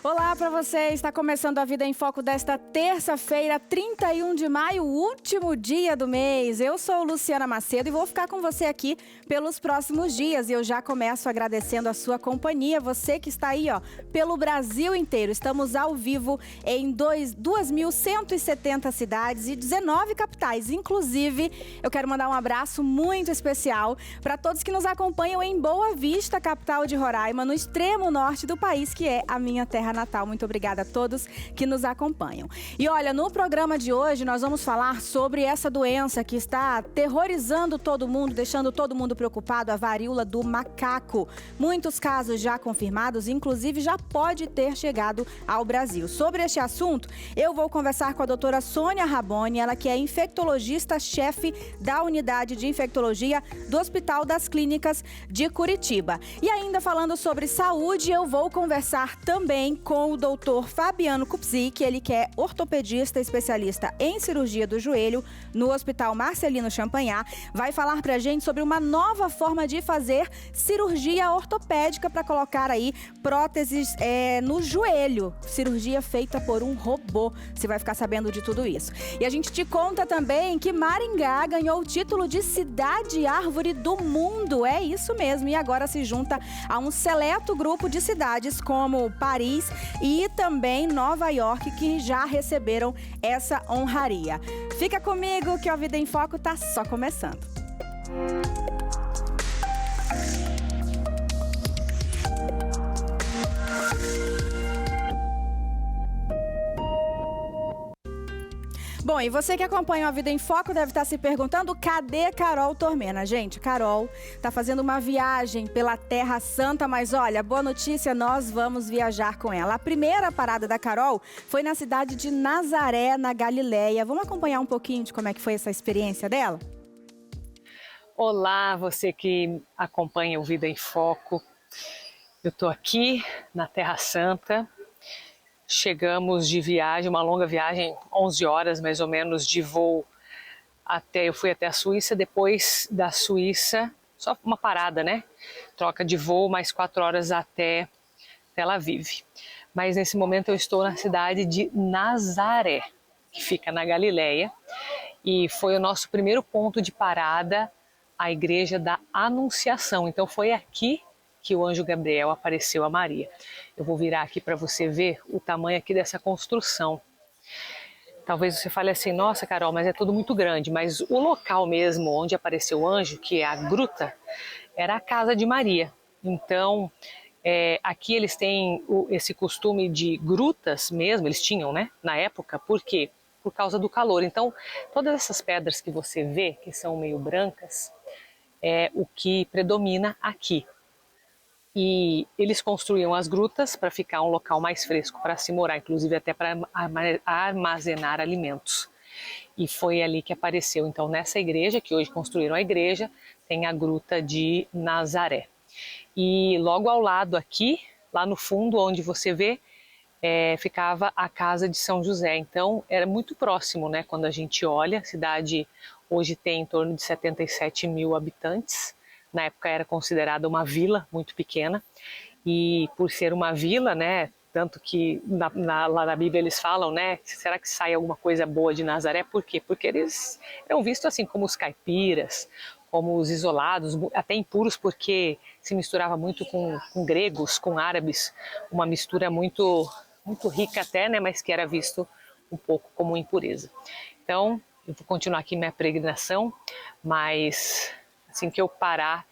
Olá para você, está começando a Vida em Foco desta terça-feira, 31 de maio, último dia do mês. Eu sou Luciana Macedo e vou ficar com você aqui pelos próximos dias. E eu já começo agradecendo a sua companhia, você que está aí, pelo Brasil inteiro. Estamos ao vivo em 2.170 cidades e 19 capitais. Inclusive, eu quero mandar um abraço muito especial para todos que nos acompanham em Boa Vista, capital de Roraima, no extremo norte do país, que é a minha terra natal. Muito obrigada a todos que nos acompanham. E olha, no programa de hoje nós vamos falar sobre essa doença que está aterrorizando todo mundo, deixando todo mundo preocupado, a varíola do macaco. Muitos casos já confirmados, inclusive já pode ter chegado ao Brasil. Sobre este assunto, eu vou conversar com a doutora Sônia Raboni, ela que é infectologista-chefe da unidade de infectologia do Hospital das Clínicas de Curitiba. E ainda falando sobre saúde, eu vou conversar também com o doutor Fabiano Kupzik, ele que é ortopedista especialista em cirurgia do joelho no Hospital Marcelino Champagnat. Vai falar pra gente sobre uma nova forma de fazer cirurgia ortopédica para colocar aí próteses no joelho. Cirurgia feita por um robô. Você vai ficar sabendo de tudo isso. E a gente te conta também que Maringá ganhou o título de cidade árvore do mundo. É isso mesmo. E agora se junta a um seleto grupo de cidades como Paris e também Nova York, que já receberam essa honraria. Fica comigo que a Vida em Foco tá só começando. Bom, e você que acompanha a Vida em Foco deve estar se perguntando, cadê Carol Tormena? Gente, Carol está fazendo uma viagem pela Terra Santa, mas olha, boa notícia, nós vamos viajar com ela. A primeira parada da Carol foi na cidade de Nazaré, na Galileia. Vamos acompanhar um pouquinho de como é que foi essa experiência dela? Olá, você que acompanha o Vida em Foco. Eu estou aqui na Terra Santa. Chegamos de viagem, uma longa viagem, 11 horas mais ou menos de voo eu fui até a Suíça, depois da Suíça, só uma parada, né? Troca de voo, mais 4 horas até Tel Aviv. Mas nesse momento eu estou na cidade de Nazaré, que fica na Galileia, e foi o nosso primeiro ponto de parada, a Igreja da Anunciação. Então foi aqui que o anjo Gabriel apareceu a Maria. Eu vou virar aqui para você ver o tamanho aqui dessa construção. Talvez você fale assim, nossa Carol, mas é tudo muito grande, mas o local mesmo onde apareceu o anjo, que é a gruta, era a casa de Maria. Então, aqui eles têm esse costume de grutas mesmo, eles tinham, né, na época, por quê? Por causa do calor. Então, todas essas pedras que você vê, que são meio brancas, é o que predomina aqui. E eles construíam as grutas para ficar um local mais fresco para se morar, inclusive até para armazenar alimentos. E foi ali que apareceu. Então, nessa igreja, que hoje construíram a igreja, tem a gruta de Nazaré. E logo ao lado aqui, lá no fundo, onde você vê, ficava a casa de São José. Então, era muito próximo, né? Quando a gente olha, a cidade hoje tem em torno de 77 mil habitantes. Na época era considerada uma vila muito pequena, e por ser uma vila, né, tanto que lá na Bíblia eles falam, né, será que sai alguma coisa boa de Nazaré? Por quê? Porque eles eram vistos assim como os caipiras, como os isolados, até impuros, porque se misturava muito com gregos, com árabes, uma mistura muito, muito rica até, né, mas que era visto um pouco como impureza. Então, eu vou continuar aqui minha peregrinação, mas assim que eu parar,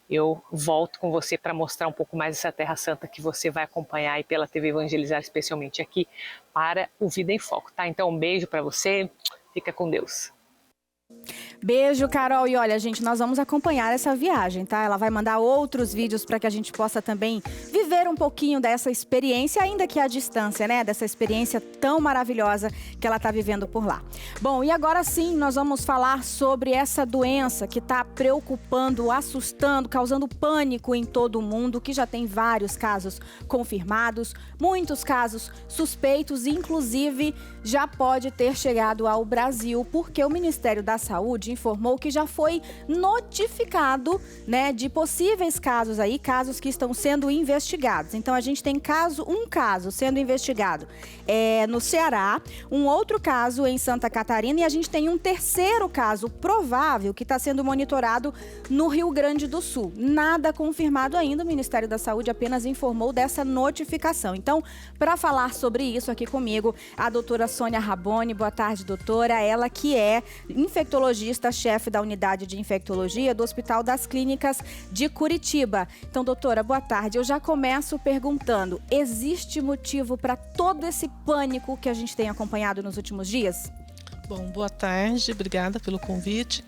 eu volto com você para mostrar um pouco mais essa Terra Santa que você vai acompanhar aí pela TV Evangelizar, especialmente aqui para o Vida em Foco, tá? Então um beijo para você, fica com Deus. Beijo, Carol. E olha, gente, nós vamos acompanhar essa viagem, tá? Ela vai mandar outros vídeos para que a gente possa também viver um pouquinho dessa experiência, ainda que à distância, né? Dessa experiência tão maravilhosa que ela está vivendo por lá. Bom, e agora sim, nós vamos falar sobre essa doença que está preocupando, assustando, causando pânico em todo o mundo, que já tem vários casos confirmados, muitos casos suspeitos, inclusive já pode ter chegado ao Brasil, porque o Ministério da Saúde informou que já foi notificado, né, de possíveis casos aí, casos que estão sendo investigados. Então a gente tem um caso sendo investigado no Ceará, um outro caso em Santa Catarina e a gente tem um terceiro caso provável que está sendo monitorado no Rio Grande do Sul. Nada confirmado ainda, o Ministério da Saúde apenas informou dessa notificação. Então, para falar sobre isso aqui comigo, a doutora Sônia Raboni. Boa tarde, doutora. Ela que é infectologista, chefe da unidade de infectologia do Hospital das Clínicas de Curitiba. Então, doutora, boa tarde. Eu já começo perguntando, existe motivo para todo esse pânico que a gente tem acompanhado nos últimos dias? Bom, boa tarde, obrigada pelo convite.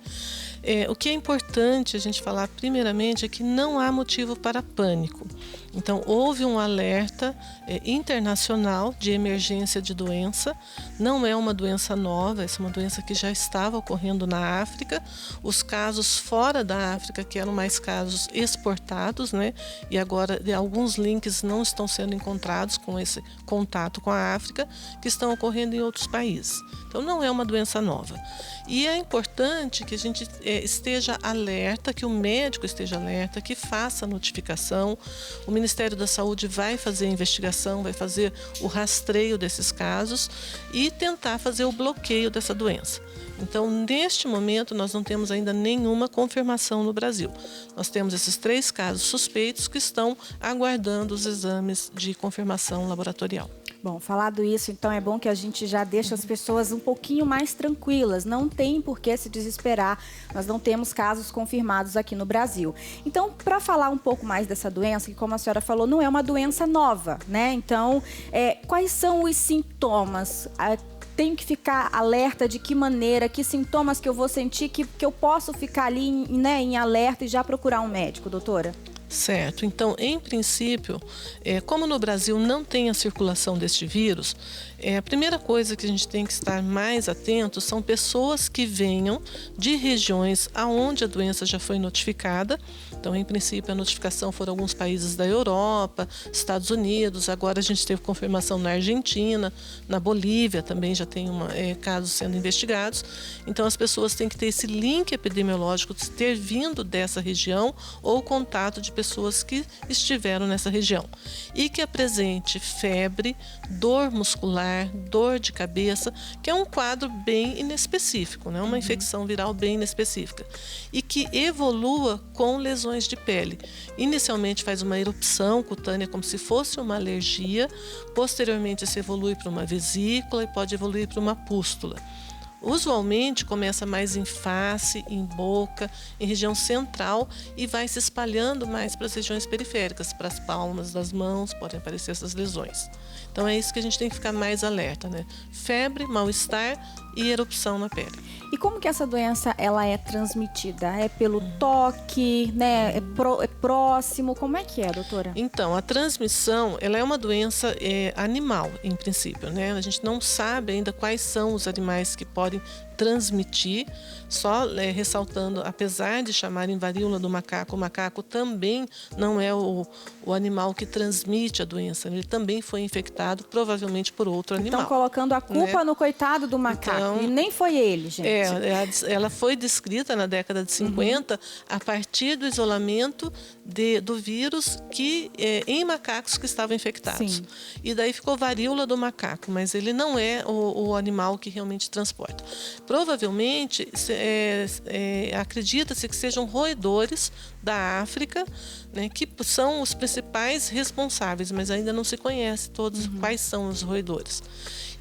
O que é importante a gente falar primeiramente é que não há motivo para pânico. Então, houve um alerta internacional de emergência de doença. Não é uma doença nova, essa é uma doença que já estava ocorrendo na África. Os casos fora da África, que eram mais casos exportados, né? E agora alguns links não estão sendo encontrados com esse contato com a África, que estão ocorrendo em outros países. Então, não é uma doença nova. E é importante que a gente esteja alerta, que o médico esteja alerta, que faça a notificação. O Ministério da Saúde vai fazer a investigação, vai fazer o rastreio desses casos e tentar fazer o bloqueio dessa doença. Então, neste momento, nós não temos ainda nenhuma confirmação no Brasil. Nós temos esses 3 casos suspeitos que estão aguardando os exames de confirmação laboratorial. Bom, falado isso, então é bom que a gente já deixa as pessoas um pouquinho mais tranquilas. Não tem por que se desesperar. Nós não temos casos confirmados aqui no Brasil. Então, para falar um pouco mais dessa doença, que como a senhora falou, não é uma doença nova, né? Então, quais são os sintomas? Tenho que ficar alerta de que maneira, que sintomas que eu vou sentir, que eu posso ficar ali, né, em alerta e já procurar um médico, doutora? Certo. Então, em princípio, como no Brasil não tem a circulação deste vírus, a primeira coisa que a gente tem que estar mais atento são pessoas que venham de regiões aonde a doença já foi notificada. Então, em princípio, a notificação foram alguns países da Europa, Estados Unidos, agora a gente teve confirmação na Argentina, na Bolívia também já tem casos sendo investigados. Então, as pessoas têm que ter esse link epidemiológico, de ter vindo dessa região ou contato de pessoas que estiveram nessa região e que apresente febre, dor muscular, dor de cabeça, que é um quadro bem inespecífico, né? Uma infecção viral bem inespecífica e que evolua com lesões de pele. Inicialmente faz uma erupção cutânea como se fosse uma alergia, posteriormente se evolui para uma vesícula e pode evoluir para uma pústula. Usualmente começa mais em face, em boca, em região central e vai se espalhando mais para as regiões periféricas, para as palmas das mãos, podem aparecer essas lesões. Então é isso que a gente tem que ficar mais alerta, né? Febre, mal-estar e erupção na pele. E como que essa doença ela é transmitida? É pelo toque, né? É próximo? Como é que é, doutora? Então, a transmissão, ela é uma doença animal, em princípio, né? A gente não sabe ainda quais são os animais que podem transmitir, só ressaltando, apesar de chamarem varíola do macaco, o macaco também não é o animal que transmite a doença, ele também foi infectado, provavelmente por outro animal. Estão colocando a culpa, né, no coitado do macaco, então, e nem foi ele, gente. Ela foi descrita na década de 50 a partir do isolamento do vírus em macacos que estavam infectados. Sim. E daí ficou varíola do macaco, mas ele não é o animal que realmente transporta. Provavelmente, acredita-se que sejam roedores da África, né, que são os principais responsáveis, mas ainda não se conhece todos quais são os roedores.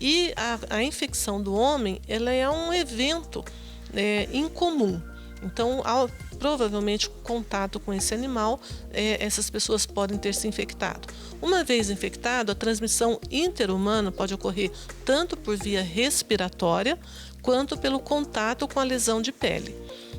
E a infecção do homem, ela é um evento incomum. Então, provavelmente, contato com esse animal, essas pessoas podem ter se infectado. Uma vez infectado, a transmissão interhumana pode ocorrer tanto por via respiratória, quanto pelo contato com a lesão de pele.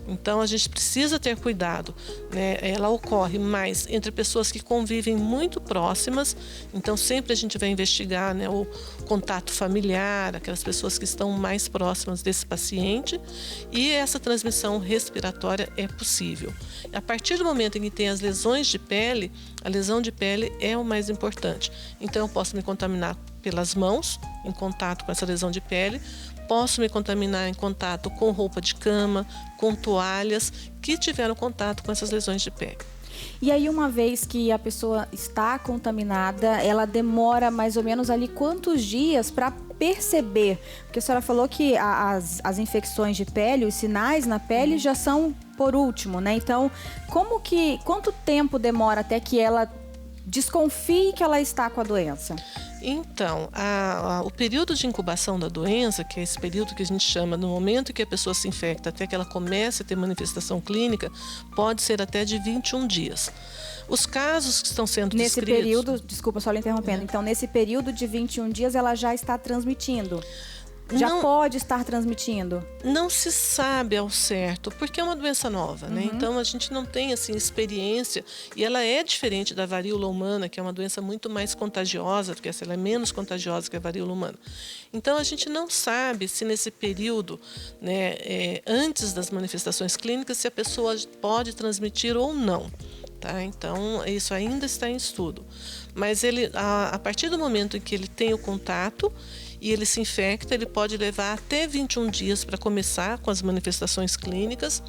Então, a gente precisa ter cuidado, né? Ela ocorre mais entre pessoas que convivem muito próximas, então sempre a gente vai investigar, né, o contato familiar, aquelas pessoas que estão mais próximas desse paciente, e essa transmissão respiratória é possível. A partir do momento em que tem as lesões de pele, a lesão de pele é o mais importante. Então, eu posso me contaminar pelas mãos, em contato com essa lesão de pele, posso me contaminar em contato com roupa de cama, com toalhas que tiveram contato com essas lesões de pele. E aí, uma vez que a pessoa está contaminada, ela demora mais ou menos ali quantos dias para perceber? Porque a senhora falou que as infecções de pele, os sinais na pele já são por último, né? Então, quanto tempo demora até que ela desconfie que ela está com a doença? Então, o período de incubação da doença, que é esse período que a gente chama do momento que a pessoa se infecta até que ela comece a ter manifestação clínica, pode ser até de 21 dias. Os casos que estão sendo Nesse descritos... período, desculpa só lhe interrompendo, então nesse período de 21 dias ela já está transmitindo? Já pode estar transmitindo? Não se sabe ao certo, porque é uma doença nova, né? Então a gente não tem assim experiência, e ela é diferente da varíola humana, que é uma doença muito mais contagiosa, porque ela é menos contagiosa que a varíola humana. Então a gente não sabe se nesse período, né, antes das manifestações clínicas, se a pessoa pode transmitir ou não. Tá? Então isso ainda está em estudo. Mas a partir do momento em que ele tem o contato e ele se infecta, ele pode levar até 21 dias para começar com as manifestações clínicas.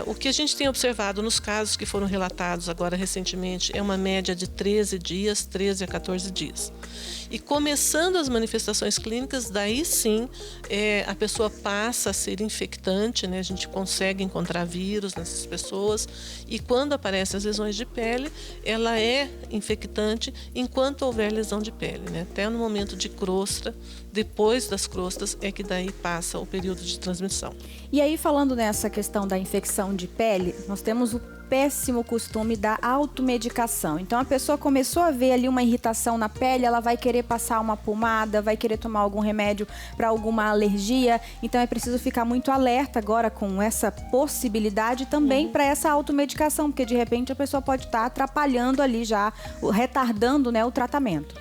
O que a gente tem observado nos casos que foram relatados agora recentemente é uma média de 13 dias, 13 a 14 dias. E começando as manifestações clínicas, daí sim a pessoa passa a ser infectante, né? A gente consegue encontrar vírus nessas pessoas, e quando aparecem as lesões de pele, ela é infectante enquanto houver lesão de pele, né? Até no momento de crosta, depois das crostas é que daí passa o período de transmissão. E aí, falando nessa questão da infecção de pele, nós temos o péssimo costume da automedicação. Então a pessoa começou a ver ali uma irritação na pele, ela vai querer passar uma pomada, vai querer tomar algum remédio para alguma alergia. Então é preciso ficar muito alerta agora com essa possibilidade também para essa automedicação, porque de repente a pessoa pode estar atrapalhando ali já, retardando, né, o tratamento.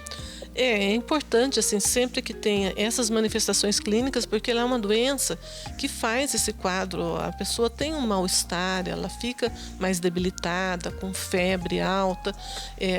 É importante, assim, sempre que tenha essas manifestações clínicas, porque ela é uma doença que faz esse quadro, a pessoa tem um mal-estar, ela fica mais debilitada, com febre alta,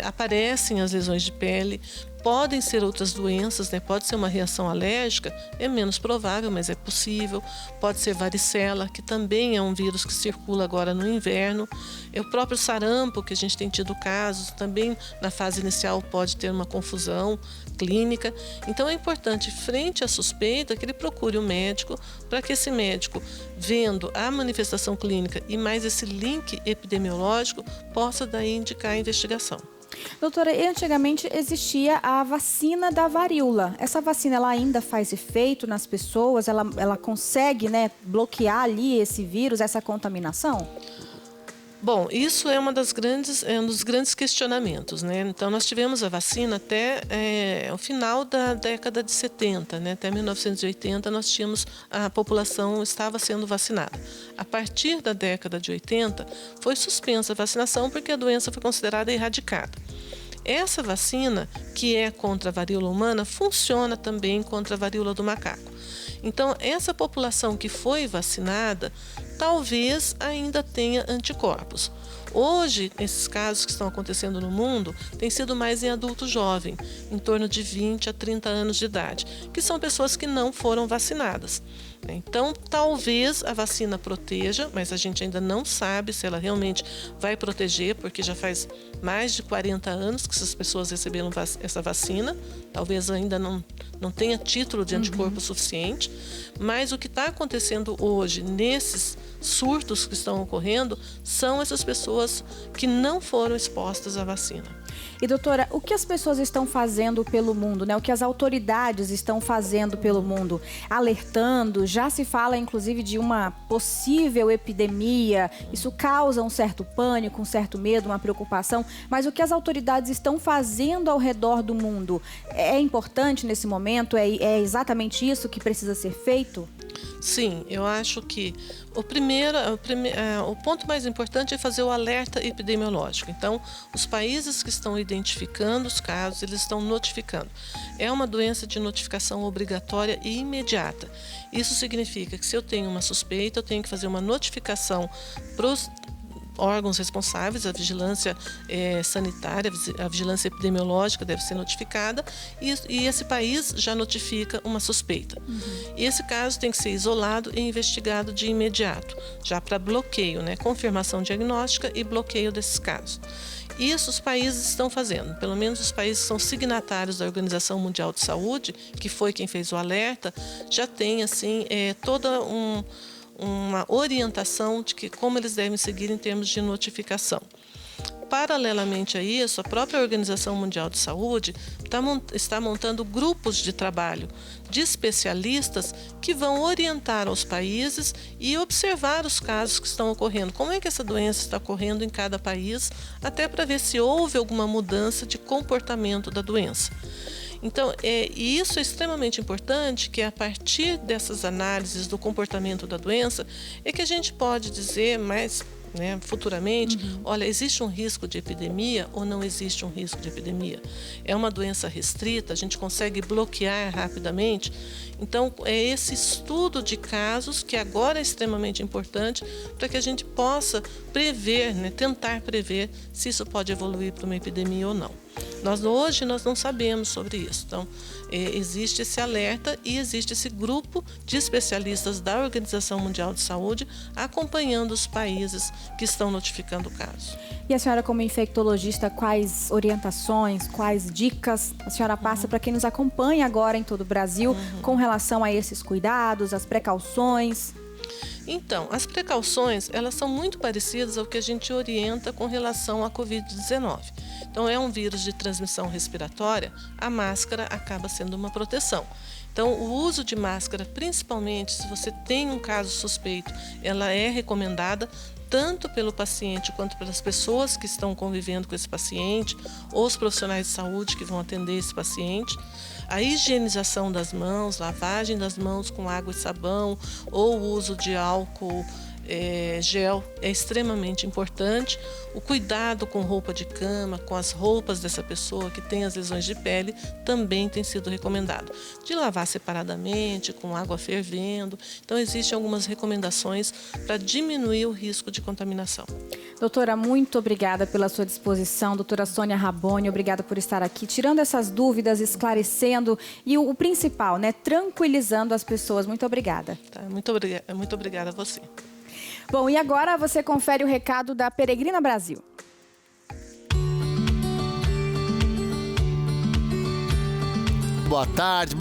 aparecem as lesões de pele. Podem ser outras doenças, né? Pode ser uma reação alérgica, é menos provável, mas é possível. Pode ser varicela, que também é um vírus que circula agora no inverno. É o próprio sarampo, que a gente tem tido casos, também na fase inicial pode ter uma confusão clínica. Então é importante, frente à suspeita, que ele procure o médico, para que esse médico, vendo a manifestação clínica e mais esse link epidemiológico, possa daí indicar a investigação. Doutora, antigamente existia a vacina da varíola. Essa vacina, ela ainda faz efeito nas pessoas? Ela consegue, né, bloquear ali esse vírus, essa contaminação? Bom, isso é um dos grandes questionamentos, né? Então, nós tivemos a vacina até o final da década de 70, né? Até 1980, a população estava sendo vacinada. A partir da década de 80, foi suspensa a vacinação porque a doença foi considerada erradicada. Essa vacina, que é contra a varíola humana, funciona também contra a varíola do macaco. Então, essa população que foi vacinada, talvez ainda tenha anticorpos. Hoje, esses casos que estão acontecendo no mundo têm sido mais em adulto jovem, em torno de 20 a 30 anos de idade, que são pessoas que não foram vacinadas. Então, talvez a vacina proteja, mas a gente ainda não sabe se ela realmente vai proteger, porque já faz mais de 40 anos que essas pessoas receberam essa vacina. Talvez ainda não tenha título de anticorpo suficiente, mas o que está acontecendo hoje, nesses surtos que estão ocorrendo, são essas pessoas que não foram expostas à vacina. E doutora, o que as pessoas estão fazendo pelo mundo, né? O que as autoridades estão fazendo pelo mundo? Alertando, já se fala inclusive de uma possível epidemia. Isso causa um certo pânico, um certo medo, uma preocupação. Mas o que as autoridades estão fazendo ao redor do mundo é importante nesse momento? É exatamente isso que precisa ser feito? Sim, eu acho que o ponto mais importante é fazer o alerta epidemiológico. Então, os países que estão identificando os casos, eles estão notificando. É uma doença de notificação obrigatória e imediata. Isso significa que se eu tenho uma suspeita, eu tenho que fazer uma notificação para os órgãos responsáveis, a vigilância sanitária, a vigilância epidemiológica deve ser notificada e esse país já notifica uma suspeita. E esse caso tem que ser isolado e investigado de imediato, já para bloqueio, né? Confirmação diagnóstica e bloqueio desses casos. Isso os países estão fazendo, pelo menos os países que são signatários da Organização Mundial de Saúde, que foi quem fez o alerta, já tem assim, toda uma orientação de como eles devem seguir em termos de notificação. Paralelamente a isso, a própria Organização Mundial de Saúde está montando grupos de trabalho de especialistas que vão orientar aos países e observar os casos que estão ocorrendo. Como é que essa doença está ocorrendo em cada país, até para ver se houve alguma mudança de comportamento da doença. Então, e isso é extremamente importante, que a partir dessas análises do comportamento da doença, é que a gente pode dizer mais, né, futuramente, olha, existe um risco de epidemia ou não existe um risco de epidemia? É uma doença restrita, a gente consegue bloquear rapidamente? Então, é esse estudo de casos que agora é extremamente importante para que a gente possa prever, né, tentar prever se isso pode evoluir para uma epidemia ou não. Hoje nós não sabemos sobre isso. Então, existe esse alerta e existe esse grupo de especialistas da Organização Mundial de Saúde acompanhando os países que estão notificando o caso. E a senhora, como infectologista, quais orientações, quais dicas a senhora passa para quem nos acompanha agora em todo o Brasil com relação a esses cuidados, as precauções? Então, as precauções, elas são muito parecidas ao que a gente orienta com relação à Covid-19. Então, é um vírus de transmissão respiratória, a máscara acaba sendo uma proteção. Então, o uso de máscara, principalmente se você tem um caso suspeito, ela é recomendada tanto pelo paciente quanto pelas pessoas que estão convivendo com esse paciente ou os profissionais de saúde que vão atender esse paciente. A higienização das mãos, lavagem das mãos com água e sabão ou o uso de álcool gel é extremamente importante. O cuidado com roupa de cama, com as roupas dessa pessoa que tem as lesões de pele, também tem sido recomendado. De lavar separadamente, com água fervendo. Então, existem algumas recomendações para diminuir o risco de contaminação. Doutora, muito obrigada pela sua disposição. Doutora Sônia Raboni, obrigada por estar aqui, tirando essas dúvidas, esclarecendo e o principal, né, tranquilizando as pessoas. Muito obrigada. Tá, muito obrigada a você. Bom, e agora você confere o recado da Peregrina Brasil. Boa tarde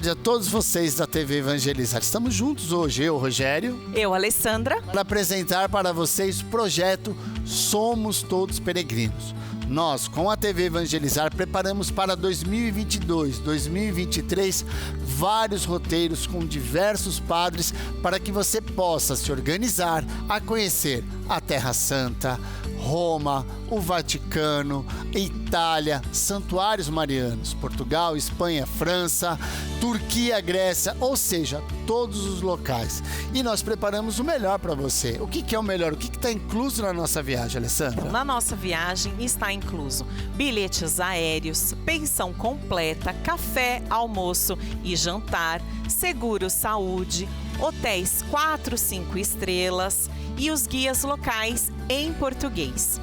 a todos vocês da TV Evangelizar. Estamos juntos hoje, eu, Rogério. Eu, Alessandra. Para apresentar para vocês o projeto Somos Todos Peregrinos. Nós, com a TV Evangelizar, preparamos para 2022, 2023, vários roteiros com diversos padres para que você possa se organizar a conhecer a Terra Santa, Roma, o Vaticano, Itália, santuários marianos, Portugal, Espanha, França, Turquia, Grécia, ou seja, todos os locais. E nós preparamos o melhor para você. O que é o melhor? O que está incluso na nossa viagem, Alessandra? Na nossa viagem está incluso bilhetes aéreos, pensão completa, café, almoço e jantar, seguro saúde, hotéis 4, 5 estrelas e os guias locais em português.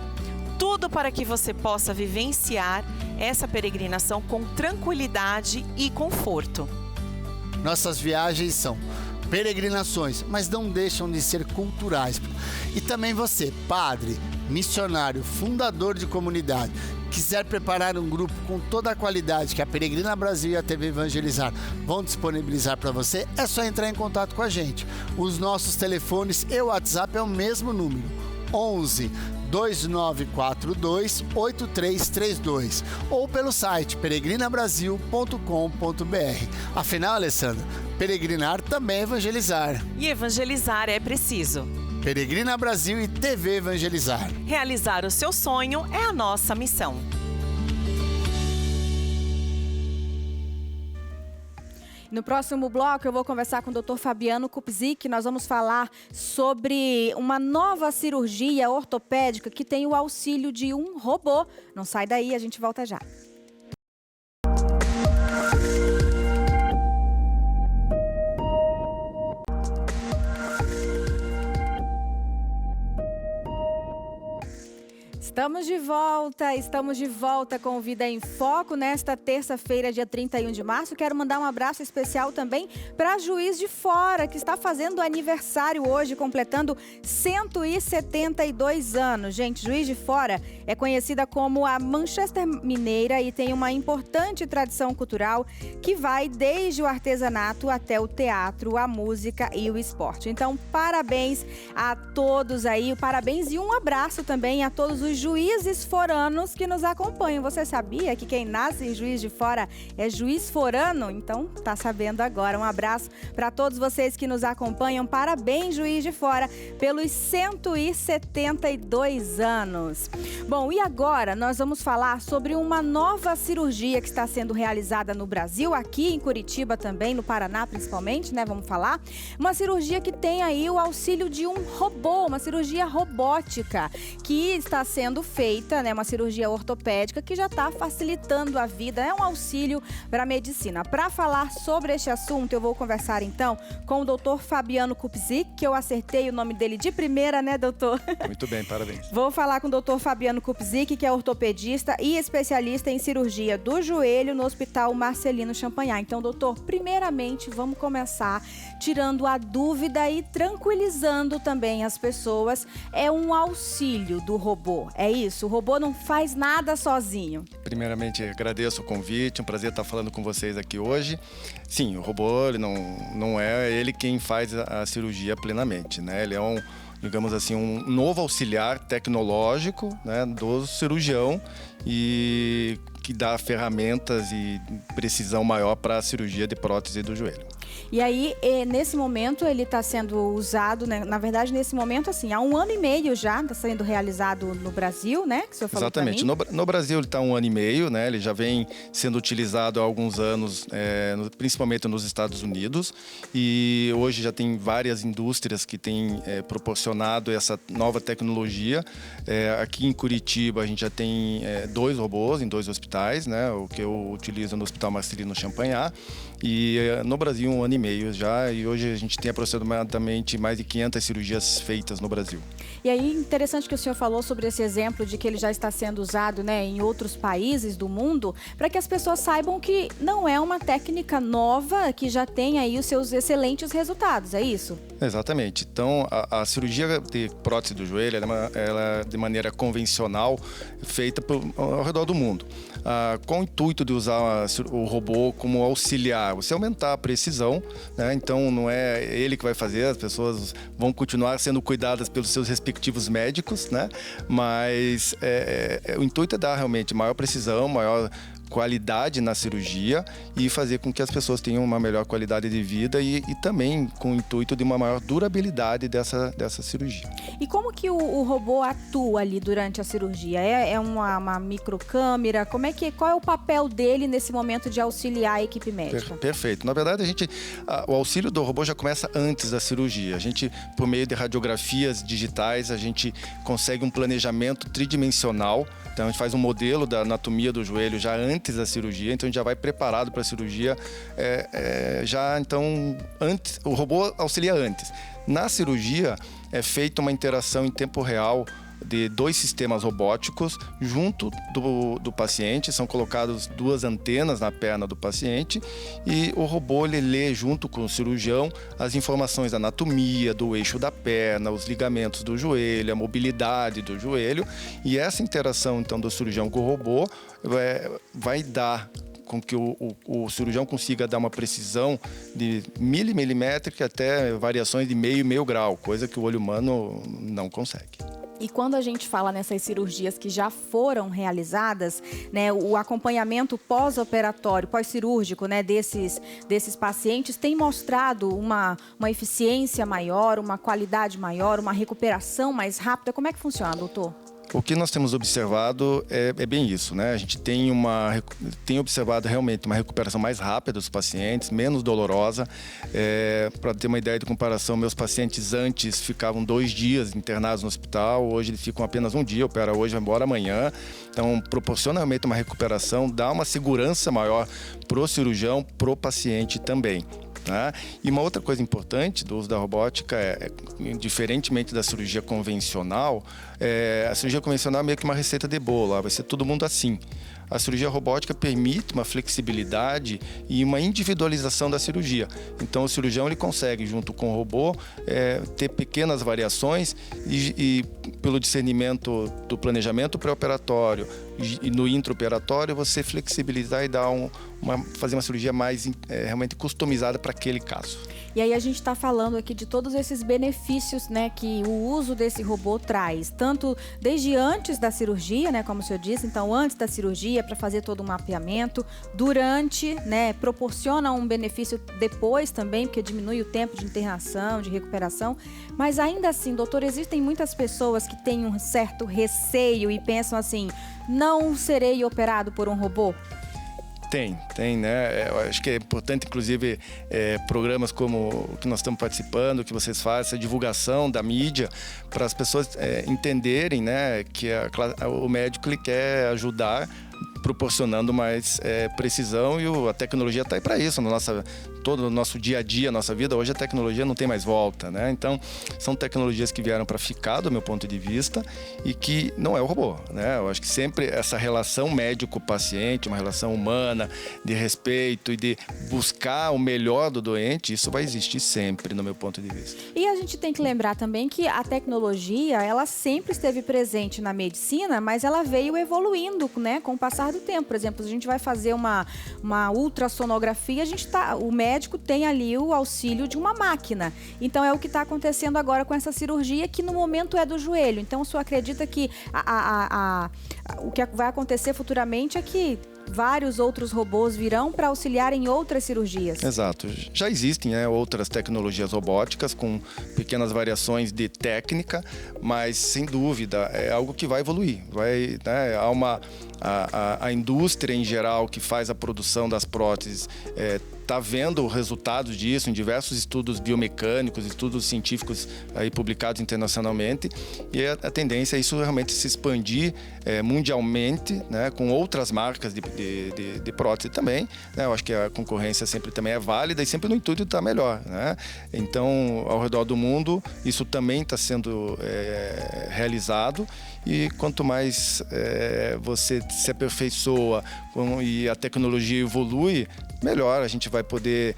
Tudo para que você possa vivenciar essa peregrinação com tranquilidade e conforto. Nossas viagens são peregrinações, mas não deixam de ser culturais. E também você, padre, missionário, fundador de comunidade, quiser preparar um grupo com toda a qualidade que a Peregrina Brasil e a TV Evangelizar vão disponibilizar para você, é só entrar em contato com a gente. Os nossos telefones e o WhatsApp é o mesmo número, 11 2942 8332, ou pelo site peregrinabrasil.com.br. Afinal, Alessandra, peregrinar também é evangelizar. E evangelizar é preciso. Peregrina Brasil e TV Evangelizar. Realizar o seu sonho é a nossa missão. No próximo bloco, eu vou conversar com o Dr. Fabiano Kupzik. Nós vamos falar sobre uma nova cirurgia ortopédica que tem o auxílio de um robô. Não sai daí, a gente volta já. Estamos de volta com Vida em Foco nesta terça-feira, dia 31 de março. Quero mandar um abraço especial também para Juiz de Fora, que está fazendo aniversário hoje, completando 172 anos. Gente, Juiz de Fora é conhecida como a Manchester Mineira e tem uma importante tradição cultural que vai desde o artesanato até o teatro, a música e o esporte. Então, parabéns a todos aí, parabéns e um abraço também a todos os juízes foranos que nos acompanham. Você sabia que quem nasce em Juiz de Fora é juiz forano? Então, tá sabendo agora. Um abraço para todos vocês que nos acompanham. Parabéns, Juiz de Fora, pelos 172 anos. Bom, e agora nós vamos falar sobre uma nova cirurgia que está sendo realizada no Brasil, aqui em Curitiba também, no Paraná principalmente, né? Vamos falar. Uma cirurgia que tem aí o auxílio de um robô, uma cirurgia robótica, que está sendo feita, né? Uma cirurgia ortopédica que já está facilitando a vida, é um auxílio para a medicina. Para falar sobre este assunto, eu vou conversar então com o doutor Fabiano Kupczyk, que eu acertei o nome dele de primeira, né, doutor? Muito bem, parabéns. Vou falar com o doutor Fabiano Kupczyk, que é ortopedista e especialista em cirurgia do joelho no Hospital Marcelino Champagnat. Então, doutor, primeiramente, vamos começar tirando a dúvida e tranquilizando também as pessoas. É um auxílio do robô, é isso? O robô não faz nada sozinho. Primeiramente, agradeço o convite, um prazer estar falando com vocês aqui hoje. Sim, o robô ele não é ele quem faz a cirurgia plenamente, né? Ele é digamos assim, um novo auxiliar tecnológico, né, do cirurgião e que dá ferramentas e precisão maior para a cirurgia de prótese do joelho. E aí, nesse momento, ele está sendo usado, né? Na verdade, nesse momento, assim, há 1 ano e meio já está sendo realizado no Brasil, né? Que o senhor falou. Exatamente. No Brasil, ele está 1 ano e meio, né? Ele já vem sendo utilizado há alguns anos, principalmente nos Estados Unidos. E hoje já tem várias indústrias que têm proporcionado essa nova tecnologia. Aqui em Curitiba, a gente já tem 2 robôs em 2 hospitais, né? O que eu utilizo no Hospital Marcelino Champagnat. E no Brasil, 1 ano e meio já, e hoje a gente tem aproximadamente mais de 500 cirurgias feitas no Brasil. E aí, interessante que o senhor falou sobre esse exemplo de que ele já está sendo usado, né, em outros países do mundo, para que as pessoas saibam que não é uma técnica nova, que já tem aí os seus excelentes resultados, é isso? Exatamente. Então, a cirurgia de prótese do joelho, ela é de maneira convencional, feita ao redor do mundo. Com o intuito de usar o robô como auxiliar, você aumentar a precisão, né? Então não é ele que vai fazer, as pessoas vão continuar sendo cuidadas pelos seus respectivos médicos, né? Mas o intuito é dar realmente maior precisão, maior qualidade na cirurgia e fazer com que as pessoas tenham uma melhor qualidade de vida e também com o intuito de uma maior durabilidade dessa cirurgia. E como que o robô atua ali durante a cirurgia? É uma microcâmera? Qual é o papel dele nesse momento de auxiliar a equipe médica? Perfeito. Na verdade, o auxílio do robô já começa antes da cirurgia. A gente, por meio de radiografias digitais, a gente consegue um planejamento tridimensional. Então, a gente faz um modelo da anatomia do joelho já antes da cirurgia, então a gente já vai preparado para a cirurgia. Antes, o robô auxilia antes. Na cirurgia, é feita uma interação em tempo real de 2 sistemas robóticos junto do paciente. São colocadas 2 antenas na perna do paciente e o robô ele lê junto com o cirurgião as informações da anatomia, do eixo da perna, os ligamentos do joelho, a mobilidade do joelho, e essa interação então do cirurgião com o robô vai dar com que o cirurgião consiga dar uma precisão de milimétrica até variações de meio grau, coisa que o olho humano não consegue. E quando a gente fala nessas cirurgias que já foram realizadas, né, o acompanhamento pós-operatório, pós-cirúrgico, né, desses pacientes tem mostrado uma eficiência maior, uma qualidade maior, uma recuperação mais rápida. Como é que funciona, doutor? O que nós temos observado é bem isso, né? A gente tem observado realmente uma recuperação mais rápida dos pacientes, menos dolorosa. Para ter uma ideia de comparação, meus pacientes antes ficavam 2 dias internados no hospital, hoje eles ficam apenas 1 dia, opera hoje, vai embora amanhã. Então, proporciona realmente uma recuperação, dá uma segurança maior pro cirurgião, pro paciente também. Tá? E uma outra coisa importante do uso da robótica diferentemente da cirurgia convencional, a cirurgia convencional é meio que uma receita de bolo, vai ser todo mundo assim. A cirurgia robótica permite uma flexibilidade e uma individualização da cirurgia. Então, o cirurgião ele consegue, junto com o robô, ter pequenas variações e pelo discernimento do planejamento pré-operatório e no intraoperatório, você flexibilizar e dar fazer uma cirurgia mais realmente customizada para aquele caso. E aí a gente está falando aqui de todos esses benefícios, né, que o uso desse robô traz, tanto desde antes da cirurgia, né, como o senhor disse, então antes da cirurgia para fazer todo um mapeamento, durante, né, proporciona um benefício depois também, porque diminui o tempo de internação, de recuperação, mas ainda assim, doutor, existem muitas pessoas que têm um certo receio e pensam assim, não serei operado por um robô? Tem, né? Eu acho que é importante, inclusive, programas como o que nós estamos participando, que vocês fazem, essa divulgação da mídia, para as pessoas entenderem, né, que o médico ele quer ajudar, proporcionando mais precisão, e a tecnologia está aí para isso. Todo o nosso dia a dia, nossa vida, hoje a tecnologia não tem mais volta, né? Então, são tecnologias que vieram para ficar, do meu ponto de vista, e que não é o robô, né? Eu acho que sempre essa relação médico-paciente, uma relação humana, de respeito e de buscar o melhor do doente, isso vai existir sempre, no meu ponto de vista. E a gente tem que lembrar também que a tecnologia, ela sempre esteve presente na medicina, mas ela veio evoluindo, né, com o passar do tempo. Por exemplo, a gente vai fazer uma ultrassonografia, o médico tem ali o auxílio de uma máquina. Então é o que está acontecendo agora com essa cirurgia, que no momento é do joelho. Então o senhor acredita que o que vai acontecer futuramente é que vários outros robôs virão para auxiliar em outras cirurgias? Exato. Já existem outras tecnologias robóticas com pequenas variações de técnica, mas sem dúvida é algo que vai evoluir. A indústria em geral que faz a produção das próteses está vendo resultados disso em diversos estudos biomecânicos, estudos científicos aí publicados internacionalmente, e a tendência é isso realmente se expandir mundialmente, né, com outras marcas de prótese também, né? Eu acho que a concorrência sempre também é válida e sempre no intuito de estar melhor, né? Então, ao redor do mundo, isso também está sendo realizado, e quanto mais você se aperfeiçoa e a tecnologia evolui, melhor a gente vai poder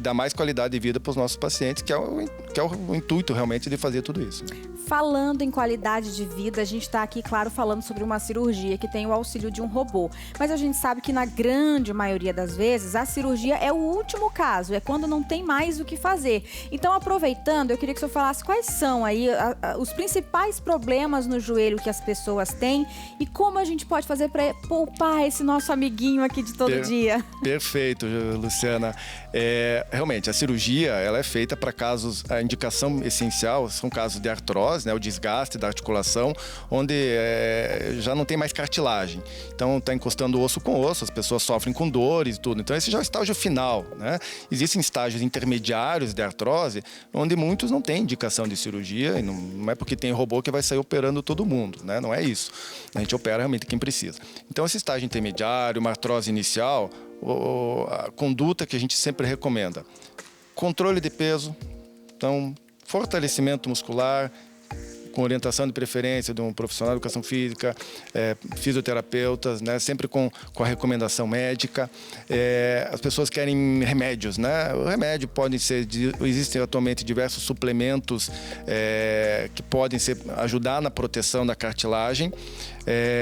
dar mais qualidade de vida para os nossos pacientes, que é o intuito realmente de fazer tudo isso. Falando em qualidade de vida, a gente está aqui, claro, falando sobre uma cirurgia que tem o auxílio de um robô. Mas a gente sabe que na grande maioria das vezes, a cirurgia é o último caso, é quando não tem mais o que fazer. Então, aproveitando, eu queria que o senhor falasse quais são aí os principais problemas no joelho que as pessoas têm e como a gente pode fazer para poupar esse nosso amiguinho aqui de todo dia. Perfeito, Luciana. Realmente, a cirurgia ela é feita para casos, a indicação essencial são casos de artrose, né, o desgaste da articulação, onde já não tem mais cartilagem. Então, está encostando osso com osso, as pessoas sofrem com dores e tudo. Então, esse já é o estágio final, né? Existem estágios intermediários de artrose, onde muitos não têm indicação de cirurgia, e não é porque tem robô que vai sair operando todo mundo, né? Não é isso. A gente opera realmente quem precisa. Então, esse estágio intermediário, uma artrose inicial, a conduta que a gente sempre recomenda: controle de peso, então fortalecimento muscular, com orientação de preferência de um profissional de educação física, fisioterapeutas, né? Sempre com a recomendação médica. As pessoas querem remédios, né? O remédio pode ser, existem atualmente diversos suplementos que podem ajudar na proteção da cartilagem.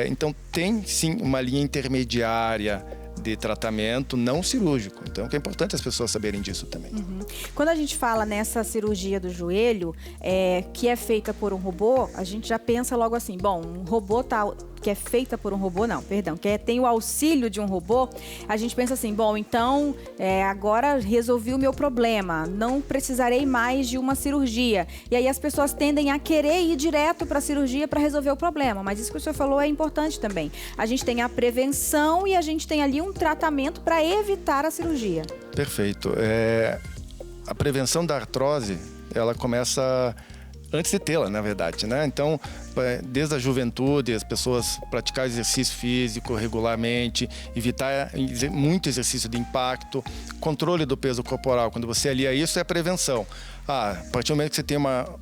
Então tem sim uma linha intermediária de tratamento não cirúrgico. Então, é importante as pessoas saberem disso também. Uhum. Quando a gente fala nessa cirurgia do joelho, que é feita por um robô, a gente já pensa logo assim, bom, um robô que é feita por um robô, não, perdão, tem o auxílio de um robô, a gente pensa assim, bom, então agora resolvi o meu problema, não precisarei mais de uma cirurgia. E aí as pessoas tendem a querer ir direto para a cirurgia para resolver o problema, mas isso que o senhor falou é importante também. A gente tem a prevenção e a gente tem ali um tratamento para evitar a cirurgia. Perfeito. A prevenção da artrose, ela começa antes de tê-la, na verdade, né? Então, desde a juventude, as pessoas praticar exercício físico regularmente, evitar muito exercício de impacto, controle do peso corporal. Quando você alia isso, é prevenção. A partir do momento que você tem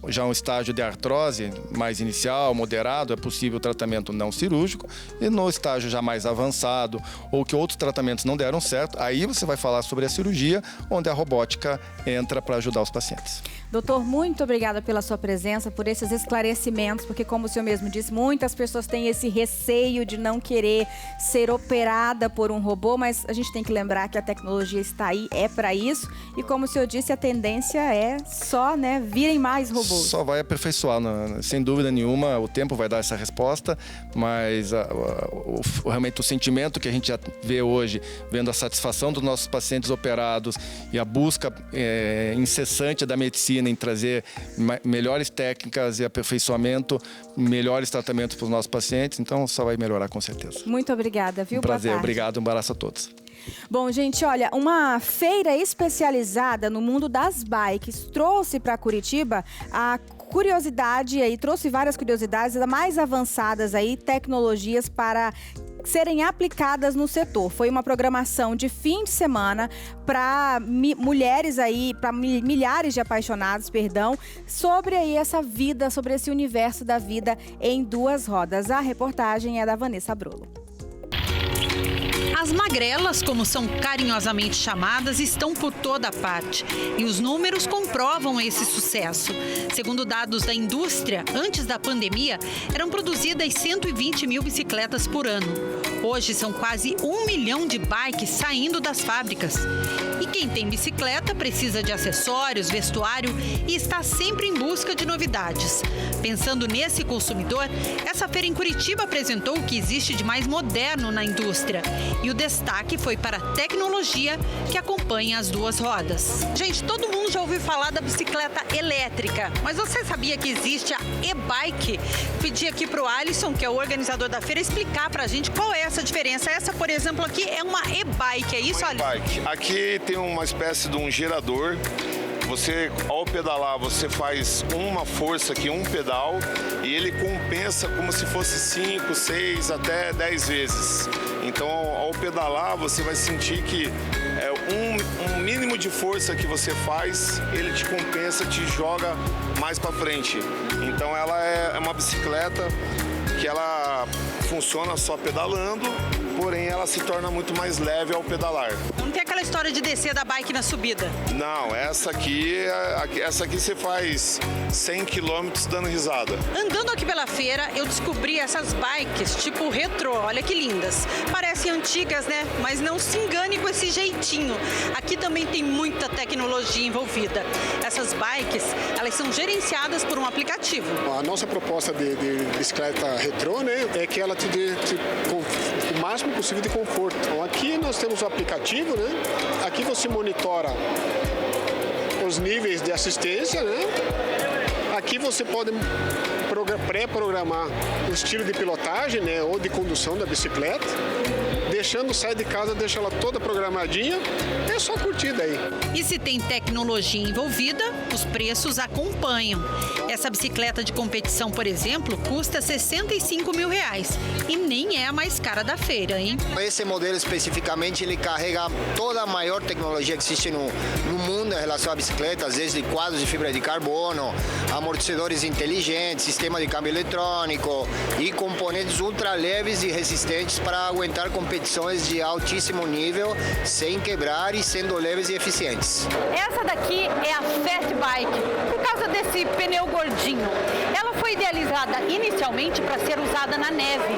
já um estágio de artrose mais inicial, moderado, é possível o tratamento não cirúrgico. E no estágio já mais avançado, ou que outros tratamentos não deram certo, aí você vai falar sobre a cirurgia, onde a robótica entra para ajudar os pacientes. Doutor, muito obrigada pela sua presença, por esses esclarecimentos, porque como o senhor mesmo disse, muitas pessoas têm esse receio de não querer ser operada por um robô, mas a gente tem que lembrar que a tecnologia está aí, é para isso, e como o senhor disse, a tendência é só, né, virem mais robôs. Só vai aperfeiçoar, sem dúvida nenhuma, o tempo vai dar essa resposta, mas realmente o sentimento que a gente já vê hoje, vendo a satisfação dos nossos pacientes operados e a busca incessante da medicina em trazer melhores técnicas e aperfeiçoamento, melhores tratamentos para os nossos pacientes, então só vai melhorar com certeza. Muito obrigada, viu? Um prazer, obrigado, um abraço a todos. Bom, gente, olha, uma feira especializada no mundo das bikes trouxe para Curitiba a curiosidade aí, trouxe várias curiosidades mais avançadas aí, tecnologias para serem aplicadas no setor. Foi uma programação de fim de semana para mulheres aí, para milhares de apaixonados, sobre aí essa vida, sobre esse universo da vida em duas rodas. A reportagem é da Vanessa Brolo. As magrelas, como são carinhosamente chamadas, estão por toda parte. E os números comprovam esse sucesso. Segundo dados da indústria, antes da pandemia, eram produzidas 120 mil bicicletas por ano. Hoje são quase 1 milhão de bikes saindo das fábricas. E quem tem bicicleta precisa de acessórios, vestuário e está sempre em busca de novidades. Pensando nesse consumidor, essa feira em Curitiba apresentou o que existe de mais moderno na indústria. E o destaque foi para a tecnologia que acompanha as duas rodas. Gente, todo mundo já ouviu falar da bicicleta elétrica, mas você sabia que existe a e-bike? Pedi aqui para o Alisson, que é o organizador da feira, explicar para a gente qual é essa diferença. Essa, por exemplo, aqui é uma e-bike, é isso, Alisson? E-bike. Aqui tem uma espécie de um gerador. Você, ao pedalar, você faz uma força aqui, um pedal, e ele compensa como se fosse 5, 6, até 10 vezes. Então, ao pedalar, você vai sentir que um mínimo de força que você faz, ele te compensa, te joga mais para frente. Então, ela é uma bicicleta que ela funciona só pedalando, porém ela se torna muito mais leve ao pedalar. Não tem aquela história de descer da bike na subida? Não, essa aqui você faz 100 km dando risada. Andando aqui pela feira, eu descobri essas bikes tipo retrô, olha que lindas. Parecem antigas, né? Mas não se engane com esse jeitinho. Aqui também tem muita tecnologia envolvida. Essas bikes, elas são gerenciadas por um aplicativo. A nossa proposta de bicicleta retrô, né, é que ela te dê o máximo possível de conforto. Então, aqui nós temos o aplicativo, né? Aqui você monitora os níveis de assistência, né? Aqui você pode pré-programar o estilo de pilotagem, né, ou de condução da bicicleta. Deixando sair de casa, deixa ela toda programadinha, é só curtir daí. E se tem tecnologia envolvida, os preços acompanham. Essa bicicleta de competição, por exemplo, custa R$65 mil e nem é a mais cara da feira, hein? Esse modelo especificamente, ele carrega toda a maior tecnologia que existe no mundo em relação à bicicleta, desde quadros de fibra de carbono, amortecedores inteligentes, sistema de câmbio eletrônico e componentes ultra leves e resistentes para aguentar competições de altíssimo nível, sem quebrar e sendo leves e eficientes. Essa daqui é a Fat Bike, por causa desse pneu gordinho. Ela foi idealizada inicialmente para ser usada na neve.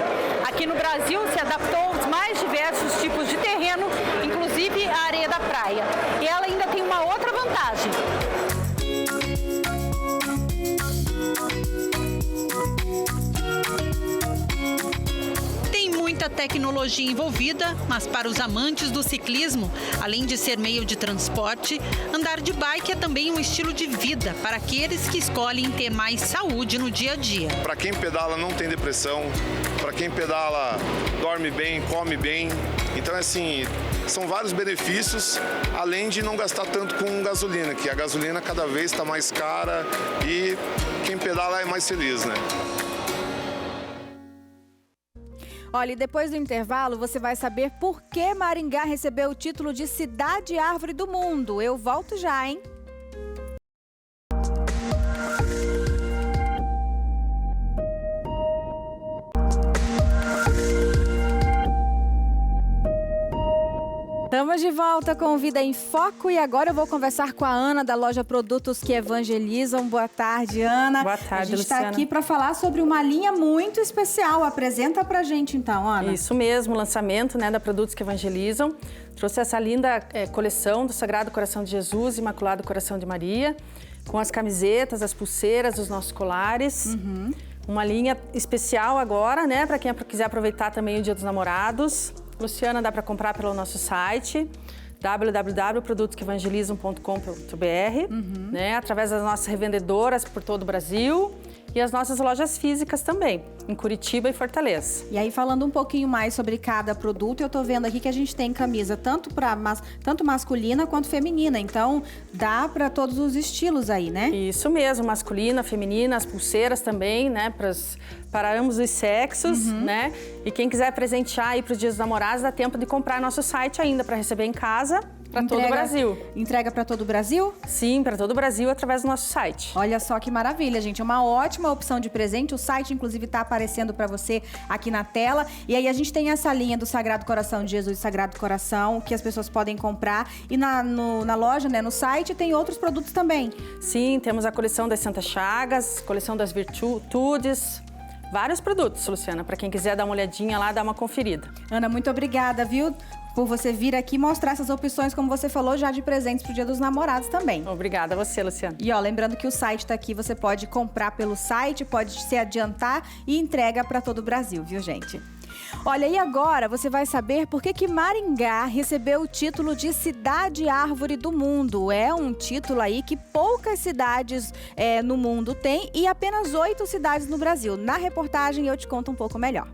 Aqui no Brasil se adaptou aos mais diversos tipos de terreno, inclusive a areia da praia. E ela ainda tem uma outra vantagem. Muita tecnologia envolvida, mas para os amantes do ciclismo, além de ser meio de transporte, andar de bike é também um estilo de vida para aqueles que escolhem ter mais saúde no dia a dia. Para quem pedala não tem depressão, para quem pedala dorme bem, come bem. Então, assim, são vários benefícios, além de não gastar tanto com gasolina, que a gasolina cada vez está mais cara e quem pedala é mais feliz, né? Olha, e depois do intervalo você vai saber por que Maringá recebeu o título de Cidade Árvore do Mundo. Eu volto já, hein? Estamos de volta com Vida em Foco e agora eu vou conversar com a Ana da loja Produtos que Evangelizam. Boa tarde, Ana. Boa tarde, Luciana. A gente está aqui para falar sobre uma linha muito especial. Apresenta pra gente então, Ana. Isso mesmo, o lançamento, né, da Produtos que Evangelizam. Trouxe essa linda coleção do Sagrado Coração de Jesus, Imaculado Coração de Maria, com as camisetas, as pulseiras, os nossos colares. Uma linha especial agora, né, para quem quiser aproveitar também o Dia dos Namorados. Luciana, dá para comprar pelo nosso site www.produtosqueevangelizam.com.br, né, através das nossas revendedoras por todo o Brasil e as nossas lojas físicas também, em Curitiba e Fortaleza. E aí, falando um pouquinho mais sobre cada produto, eu tô vendo aqui que a gente tem camisa tanto masculina quanto feminina, então dá para todos os estilos aí, né? Isso mesmo, masculina, feminina, as pulseiras também, né, para ambos os sexos, né? E quem quiser presentear aí para os Dias dos Namorados, dá tempo de comprar nosso site ainda para receber em casa. Para todo o Brasil. Entrega para todo o Brasil? Sim, para todo o Brasil através do nosso site. Olha só que maravilha, gente. É uma ótima opção de presente. O site, inclusive, está aparecendo para você aqui na tela. E aí a gente tem essa linha do Sagrado Coração de Jesus e Sagrado Coração, que as pessoas podem comprar. E na loja, né, no site, tem outros produtos também. Sim, temos a coleção das Santas Chagas, coleção das Virtudes. Vários produtos, Luciana, para quem quiser dar uma olhadinha lá, dar uma conferida. Ana, muito obrigada, viu? Por você vir aqui mostrar essas opções, como você falou, já de presentes pro Dia dos Namorados também. Obrigada a você, Luciana. E ó, lembrando que o site tá aqui, você pode comprar pelo site, pode se adiantar e entrega para todo o Brasil, viu, gente? Olha, e agora você vai saber por que Maringá recebeu o título de Cidade Árvore do Mundo. É um título aí que poucas cidades no mundo têm e apenas 8 cidades no Brasil. Na reportagem eu te conto um pouco melhor.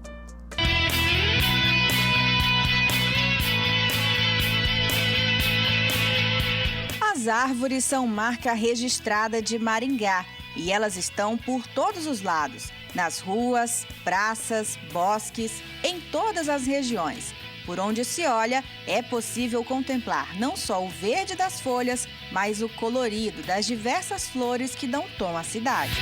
As árvores são marca registrada de Maringá e elas estão por todos os lados, nas ruas, praças, bosques, em todas as regiões. Por onde se olha, é possível contemplar não só o verde das folhas, mas o colorido das diversas flores que dão tom à cidade.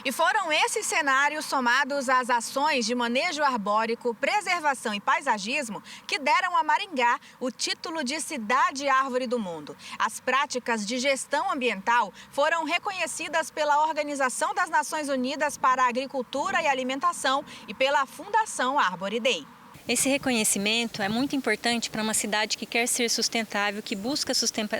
E foram esses cenários, somados às ações de manejo arbórico, preservação e paisagismo, que deram a Maringá o título de Cidade Árvore do Mundo. As práticas de gestão ambiental foram reconhecidas pela Organização das Nações Unidas para a Agricultura e Alimentação e pela Fundação Arbor Day. Esse reconhecimento é muito importante para uma cidade que quer ser sustentável, que busca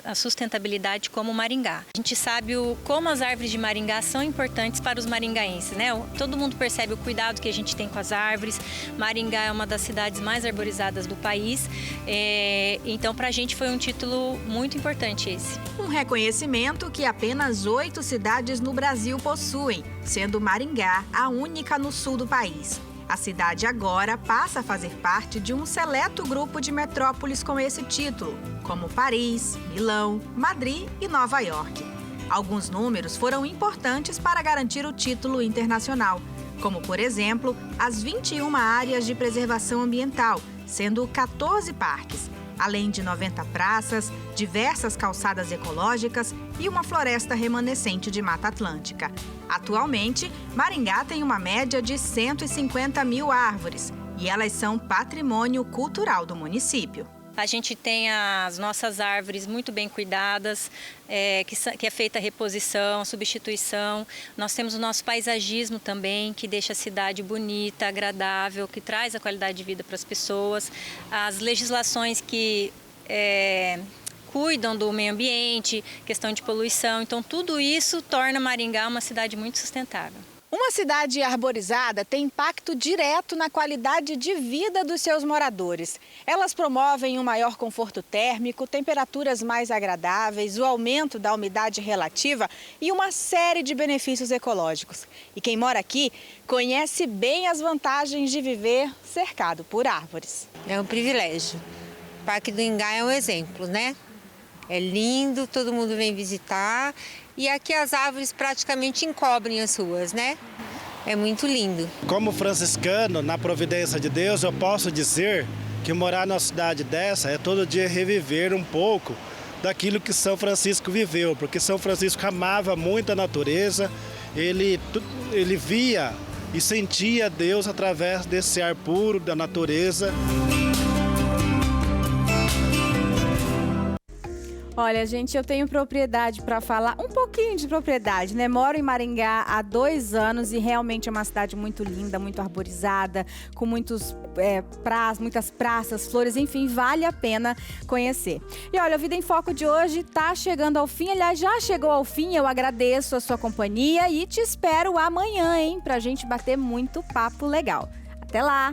a sustentabilidade como Maringá. A gente sabe como as árvores de Maringá são importantes para os maringaenses, né? Todo mundo percebe o cuidado que a gente tem com as árvores. Maringá é uma das cidades mais arborizadas do país, então para a gente foi um título muito importante esse. Um reconhecimento que apenas 8 cidades no Brasil possuem, sendo Maringá a única no sul do país. A cidade agora passa a fazer parte de um seleto grupo de metrópoles com esse título, como Paris, Milão, Madrid e Nova York. Alguns números foram importantes para garantir o título internacional, como, por exemplo, as 21 áreas de preservação ambiental, sendo 14 parques, além de 90 praças, diversas calçadas ecológicas e uma floresta remanescente de Mata Atlântica. Atualmente, Maringá tem uma média de 150 mil árvores e elas são patrimônio cultural do município. A gente tem as nossas árvores muito bem cuidadas, que é feita a reposição, substituição. Nós temos o nosso paisagismo também, que deixa a cidade bonita, agradável, que traz a qualidade de vida para as pessoas. As legislações que cuidam do meio ambiente, questão de poluição. Então, tudo isso torna Maringá uma cidade muito sustentável. Uma cidade arborizada tem impacto direto na qualidade de vida dos seus moradores. Elas promovem um maior conforto térmico, temperaturas mais agradáveis, o aumento da umidade relativa e uma série de benefícios ecológicos. E quem mora aqui conhece bem as vantagens de viver cercado por árvores. É um privilégio. O Parque do Ingá é um exemplo, né? É lindo, todo mundo vem visitar. E aqui as árvores praticamente encobrem as ruas, né? É muito lindo. Como franciscano, na providência de Deus, eu posso dizer que morar numa cidade dessa é todo dia reviver um pouco daquilo que São Francisco viveu, porque São Francisco amava muito a natureza, ele via e sentia Deus através desse ar puro da natureza. Olha, gente, eu tenho propriedade para falar, um pouquinho de propriedade, né? Moro em Maringá há 2 anos e realmente é uma cidade muito linda, muito arborizada, com muitas praças, flores, enfim, vale a pena conhecer. E olha, o Vida em Foco de hoje tá chegando ao fim, aliás, já chegou ao fim, eu agradeço a sua companhia e te espero amanhã, hein? Pra gente bater muito papo legal. Até lá!